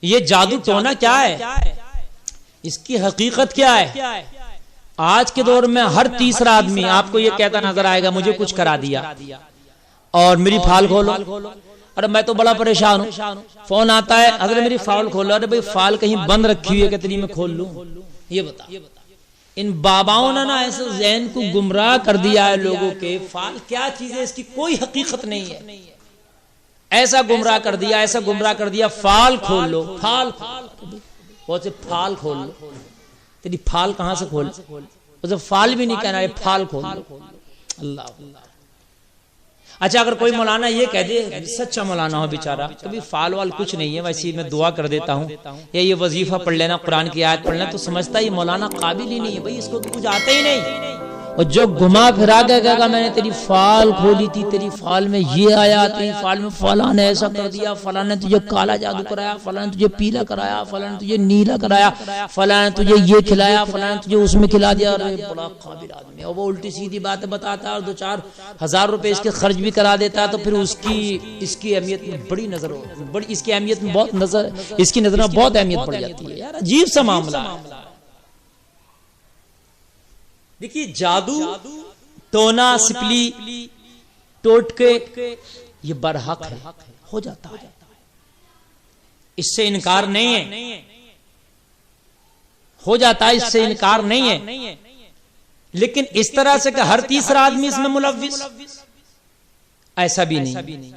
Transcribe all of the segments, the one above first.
یہ جادو ٹونا کیا ہے؟ اس کی حقیقت کیا ہے؟ آج کے دور میں ہر تیسرا آدمی آپ کو یہ کہتا نظر آئے گا مجھے کچھ کرا دیا اور میری فال کھولو. ارے میں تو بڑا پریشان ہوں. فون آتا ہے حضرت میری فال کھولو. ارے بھائی فال کہیں بند رکھی ہوئی ہے کہ میں کھول لوں؟ یہ بتا. ان باباؤں نے نا ایسے ذہن کو گمراہ کر دیا ہے لوگوں کے. فال کیا چیز ہے اس کی کوئی حقیقت نہیں ہے. ایسا گمراہ کر دیا، ایسا گمراہ کر دیا. فال کھول لو، فال بہت سے فال کھول لو. تیری فال کہاں سے کھول؟ اسے فال بھی نہیں کہنا ہے، فال کھول لو. اللہ. اچھا اگر کوئی مولانا یہ کہہ دے، سچا مولانا ہو بیچارہ، تو بھی فال وال کچھ نہیں ہے، ویسے میں دعا کر دیتا ہوں یا یہ وظیفہ پڑھ لینا، قرآن کی آیت پڑھ لینا، تو سمجھتا ہے یہ مولانا قابل ہی نہیں ہے. بھائی اس کو تو کچھ آتا ہی نہیں. اور جو گھما پھرا کے کہے گا میں نے تیری فال کھولی تھی، تیری فال میں یہ آیا، تیری فال میں فلاں نے ایسا کر دیا، فلاں نے تجھے کالا جادو کرایا، فلاں نے تجھے پیلا کرایا، فلاں نے تجھے نیلا کرایا، فلاں نے تجھے یہ کھلایا، فلاں نے تجھے اس میں کھلا دیا. ارے بڑا قابل آدمی ہے. اور وہ الٹی سیدھی باتیں بتاتا ہے اور 2-4 روپے اس کے خرچ بھی کرا دیتا ہے. تو پھر اس کی اہمیت میں بڑی نظر ہو، بڑی اس کی اہمیت میں بہت نظر، اس کی نظر میں بہت اہمیت پڑ جاتی ہے. یار عجیب سا معاملہ ہے. دیکھیے جادو، ٹونا، سپلی، ٹوٹکے، یہ برحق ہے، ہو جاتا ہے. اس سے انکار نہیں ہے، ہو جاتا ہے، اس سے انکار نہیں ہے. لیکن اس طرح سے کہ ہر تیسرا آدمی اس میں ملوث، ایسا بھی نہیں.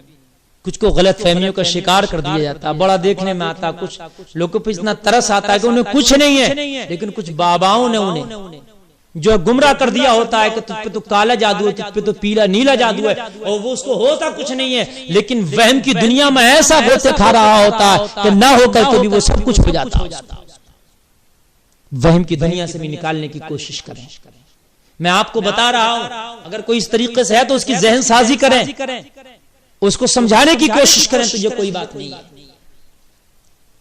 کچھ کو غلط فہمیوں کا شکار کر دیا جاتا. بڑا دیکھنے میں آتا، کچھ لوگوں پہ اتنا ترس آتا ہے کہ انہیں کچھ نہیں ہے، لیکن کچھ باباؤں نے انہیں جو گمراہ کر دیا ہوتا ہے کہ تجھ پہ تو کالا جادو ہے، تجھ پہ تو پیلا نیلا جادو ہے، اور وہ اس کو ہوتا کچھ نہیں ہے، لیکن وہم کی دنیا میں ایسا غوطے کھا رہا ہوتا ہے کہ نہ ہو کر کے بھی وہ سب کچھ ہو جاتا ہے. وہم کی دنیا سے بھی نکالنے کی کوشش کریں. میں آپ کو بتا رہا ہوں اگر کوئی اس طریقے سے ہے تو اس کی ذہن سازی کریں، اس کو سمجھانے کی کوشش کریں. تو یہ کوئی بات نہیں ہے.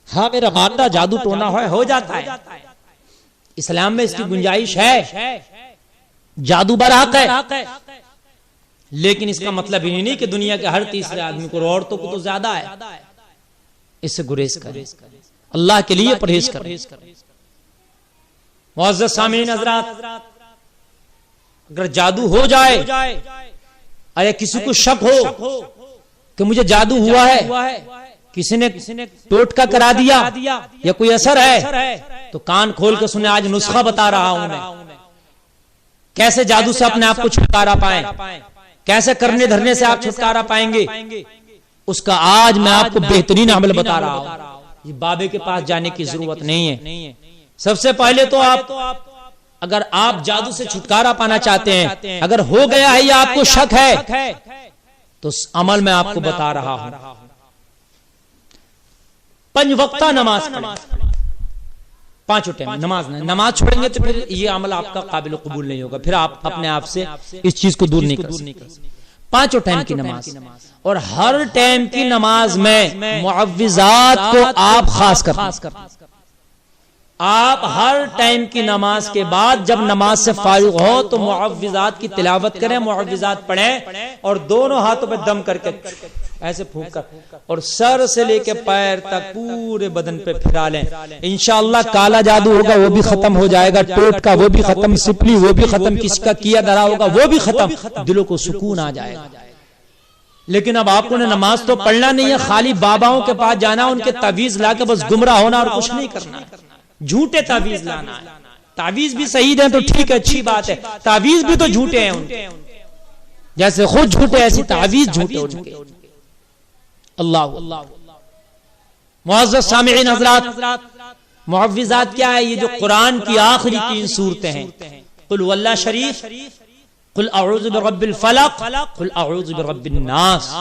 ہاں میرا ماننا جادو ٹونا ہو جاتا ہے. اسلام میں اس کی گنجائش ہے، جادو برحق ہے، لیکن اس کا مطلب ہی نہیں کہ دنیا کے ہر تیسرے آدمی کو، عورتوں کو تو زیادہ ہے. اس سے گریز کریں، اللہ کے لیے پرہیز کریں. معزز سامعین حضرات، اگر جادو ہو جائے یا کسی کو شک ہو کہ مجھے جادو ہوا ہے، کسی نے ٹوٹکا کرا دیا یا کوئی اثر ہے، تو کان کھول کے سنے. آج نسخہ بتا رہا ہوں میں، کیسے جادو سے اپنے آپ کو چھٹکارا پائیں، کیسے کرنے دھرنے سے آپ چھٹکارا پائیں گے، اس کا آج میں آپ کو بہترین عمل بتا رہا ہوں. یہ بابے کے پاس جانے کی ضرورت نہیں ہے. سب سے پہلے تو اگر آپ جادو سے چھٹکارا پانا چاہتے ہیں، اگر ہو گیا ہے یا آپ کو شک ہے، تو اس عمل میں آپ کو بتا رہا ہوں. 5 وقتہ نماز پڑھیں، 5 ٹائم نماز چھوڑیں گے تو پھر یہ عمل آپ کا قابل قبول نہیں ہوگا. پھر آپ اپنے آپ سے اس چیز کو دور نہیں کر سکتے. 5 ٹائم کی نماز، اور ہر ٹائم کی نماز میں معوذات کو آپ خاص کر آپ ہر ٹائم کی نماز کے بعد جب نماز سے فارغ ہو تو معوذات کی تلاوت کریں، معوذات پڑھیں، اور دونوں ہاتھوں پہ دم کر کے ایسے پھونک کر اور سر سے لے کے پیر تک پورے بدن پہ پھرا لیں. انشاءاللہ کالا جادو ہوگا وہ بھی ختم ہو جائے گا، ٹوٹکا وہ بھی ختم، سپلی وہ بھی ختم، کس کا کیا دھرا ہوگا وہ بھی ختم، دلوں کو سکون آ جائے گا. لیکن اب آپ کو نے نماز تو پڑھنا نہیں ہے، خالی باباؤں کے پاس جانا، ان کے تعویذ لا کے بس گمراہ ہونا اور کچھ نہیں کرنا. جھوٹے تعویذ لانا ہے. تعویذ بھی صحیح ہیں تو ٹھیک ہے، اچھی بات ہے، تعویذ بھی تو جھوٹے ہیں ان کے، جیسے خود جھوٹے ایسی تعویذ جھوٹے ان کے. اللہ. معزز سامعین حضرات، معوذات کیا ہے؟ یہ جو قرآن کی آخری 3 صورتیں ہیں، قل هو اللہ شریف، قل اعوذ برب الفلق، قل اعوذ برب الناس،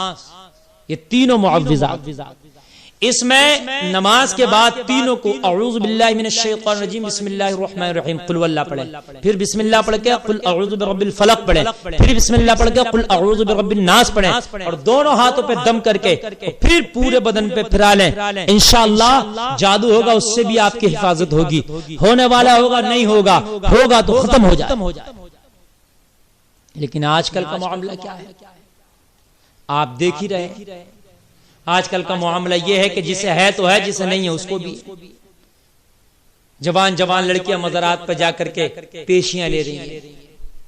یہ تینوں معوذات. اس میں نماز کے بعد تینوں کو اعوذ باللہ من الشیطان الرجیم، بسم اللہ الرحمن الرحیم، قل واللہ پڑھیں، پھر بسم اللہ پڑھ کے قل اعوذ برب الفلق پڑھیں، پھر بسم اللہ پڑھ کے قل اعوذ برب الناس پڑھیں، اور دونوں ہاتھوں پہ دم کر کے پھر پورے بدن پہ پھرا لیں. انشاءاللہ جادو ہوگا اس سے بھی آپ کی حفاظت ہوگی. ہونے والا ہوگا نہیں ہوگا، ہوگا تو ختم ہو جائے. لیکن آج کل کا معاملہ کیا ہے آپ دیکھ ہی رہے ہیں. آج کل کا معاملہ یہ ہے کہ جسے ہے تو ہے، جسے نہیں ہے اس کو بھی. جوان جوان لڑکیاں مزارات پہ جا کر کے پیشیاں لے رہی ہیں.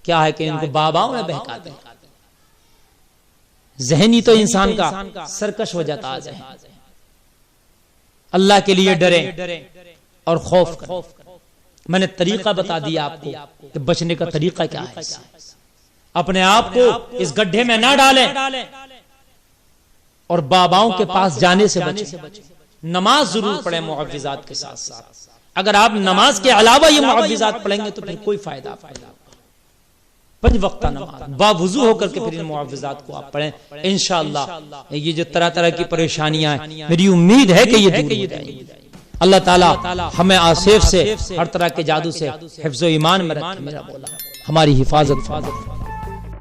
کیا ہے کہ ان کو باباؤں میں بہکاتے ہیں. ذہنی تو انسان کا سرکش ہو جاتا ہے. اللہ کے لیے ڈریں اور خوف کریں. میں نے طریقہ بتا دیا آپ کو کہ بچنے کا طریقہ کیا ہے. اپنے آپ کو اس گڈھے میں نہ ڈالیں اور باباؤں کے پاس جانے سے بچیں. نماز ضرور پڑھیں معوذات کے ساتھ ساتھ. اگر آپ نماز کے علاوہ یہ معوذات پڑھیں گے تو پھر کوئی فائدہ آپ کو. 5 وقتہ نماز باوضو ہو کر کے پھر ان معوذات کو آپ پڑھیں. انشاءاللہ یہ جو طرح طرح کی پریشانیاں ہیں میری امید ہے کہ یہ دور ہو جائیں گی. اللہ تعالی ہمیں آصف سے ہر طرح کے جادو سے حفظ و ایمان میں رکھے. میرا مولا ہماری حفاظت فرما.